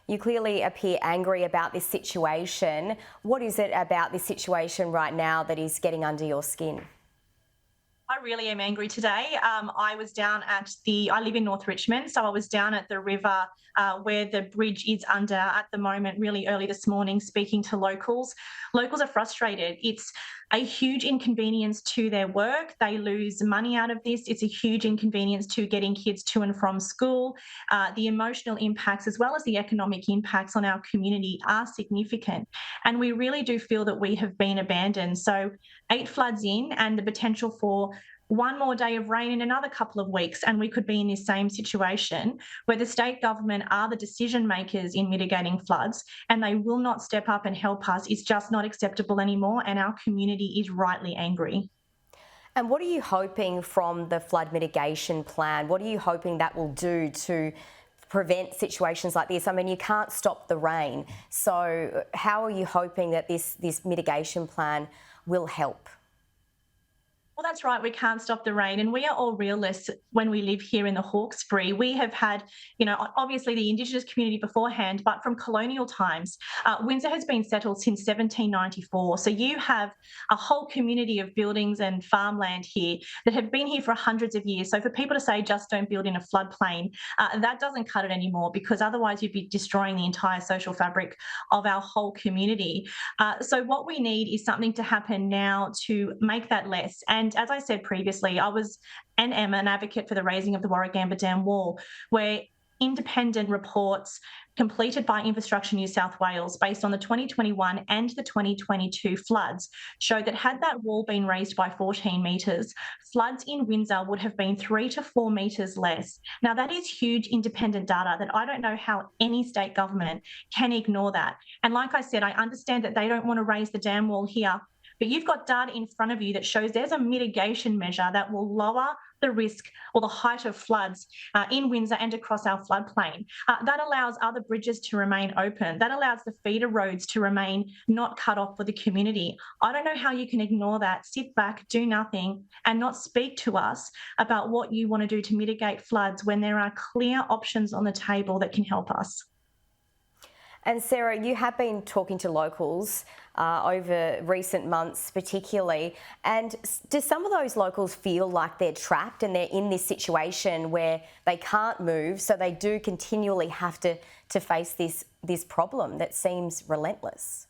You clearly appear angry about this situation. What is it about this situation right now that is getting under your skin? I really am angry today. I was down I live in North Richmond, so I was down at the river where the bridge is under at the moment, really early this morning, speaking to locals. Locals are frustrated. It's a huge inconvenience to their work. They lose money out of this. It's a huge inconvenience to getting kids to and from school. The emotional impacts, as well as the economic impacts on our community, are significant. And we really do feel that we have been abandoned. So, 8 floods in, and the potential for one more day of rain in another couple of weeks, and we could be in this same situation where the state government are the decision makers in mitigating floods and they will not step up and help us. It's just not acceptable anymore, and our community is rightly angry. And what are you hoping from the flood mitigation plan? What are you hoping that will do to prevent situations like this? I mean, you can't stop the rain. So how are you hoping that this mitigation plan will help? Well, that's right. We can't stop the rain. And we are all realists when we live here in the Hawkesbury. We have had, obviously the Indigenous community beforehand, but from colonial times, Windsor has been settled since 1794. So you have a whole community of buildings and farmland here that have been here for hundreds of years. So for people to say just don't build in a floodplain, that doesn't cut it anymore, because otherwise you'd be destroying the entire social fabric of our whole community. So what we need is something to happen now to make that less. And as I said previously, I was and am an advocate for the raising of the Warragamba Dam wall, where independent reports completed by Infrastructure New South Wales based on the 2021 and the 2022 floods showed that had that wall been raised by 14 metres, floods in Windsor would have been 3 to 4 metres less. Now, that is huge independent data that I don't know how any state government can ignore that. And like I said, I understand that they don't want to raise the dam wall here, but you've got data in front of you that shows there's a mitigation measure that will lower the risk or the height of floods in Windsor and across our floodplain. That allows other bridges to remain open. That allows the feeder roads to remain not cut off for the community. I don't know how you can ignore that, sit back, do nothing, and not speak to us about what you want to do to mitigate floods when there are clear options on the table that can help us. And Sarah, you have been talking to locals over recent months particularly, and do some of those locals feel like they're trapped and they're in this situation where they can't move, so they do continually have to face this problem that seems relentless?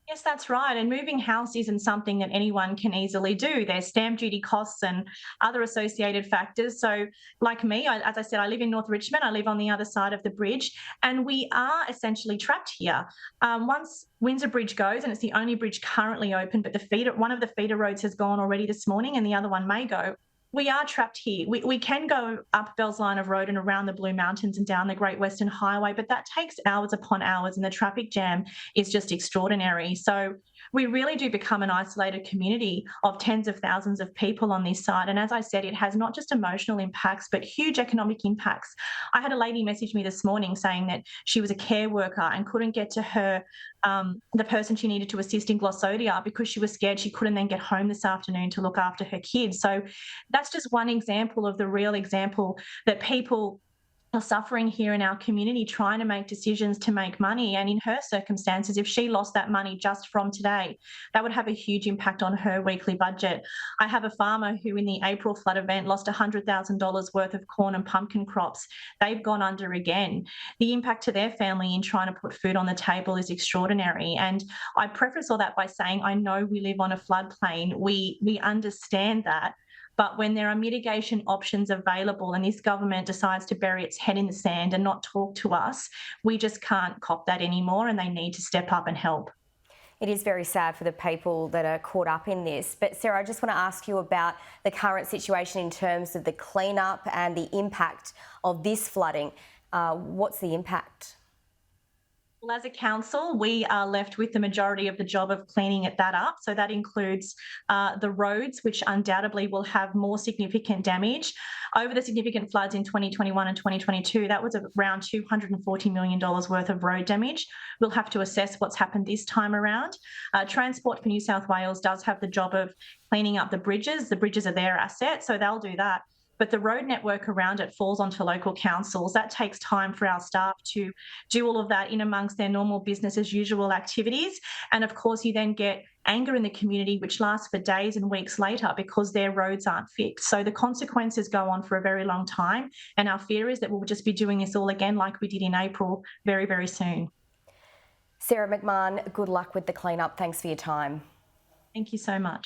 Yes, that's right. And moving house isn't something that anyone can easily do. There's stamp duty costs and other associated factors. So, like me, as I said, I live in North Richmond. I live on the other side of the bridge, and we are essentially trapped here. Once Windsor Bridge goes, and it's the only bridge currently open, but one of the feeder roads has gone already this morning, and the other one may go. We are trapped here. We can go up Bell's Line of Road and around the Blue Mountains and down the Great Western Highway, but that takes hours upon hours, and the traffic jam is just extraordinary. So we really do become an isolated community of tens of thousands of people on this side. And as I said, it has not just emotional impacts, but huge economic impacts. I had a lady message me this morning saying that she was a care worker and couldn't get to the person she needed to assist in Glossodia because she was scared she couldn't then get home this afternoon to look after her kids. So that's just one example of the real example that people are suffering here in our community, trying to make decisions to make money. And in her circumstances, if she lost that money just from today, that would have a huge impact on her weekly budget. I have a farmer who in the April flood event lost $100,000 worth of corn and pumpkin crops. They've gone under again. The impact to their family in trying to put food on the table is extraordinary. And I preface all that by saying I know we live on a floodplain. We understand that. But when there are mitigation options available and this government decides to bury its head in the sand and not talk to us, we just can't cop that anymore, and they need to step up and help. It is very sad for the people that are caught up in this. But Sarah, I just want to ask you about the current situation in terms of the cleanup and the impact of this flooding. What's the impact? Well, as a council, we are left with the majority of the job of cleaning that up. So that includes the roads, which undoubtedly will have more significant damage. Over the significant floods in 2021 and 2022, that was around $240 million worth of road damage. We'll have to assess what's happened this time around. Transport for New South Wales does have the job of cleaning up the bridges. The bridges are their asset, so they'll do that. but the road network around it falls onto local councils. That takes time for our staff to do all of that in amongst their normal business as usual activities. And of course, you then get anger in the community, which lasts for days and weeks later because their roads aren't fixed. So the consequences go on for a very long time. And our fear is that we'll just be doing this all again like we did in April very, very soon. Sarah McMahon, good luck with the cleanup. Thanks for your time. Thank you so much.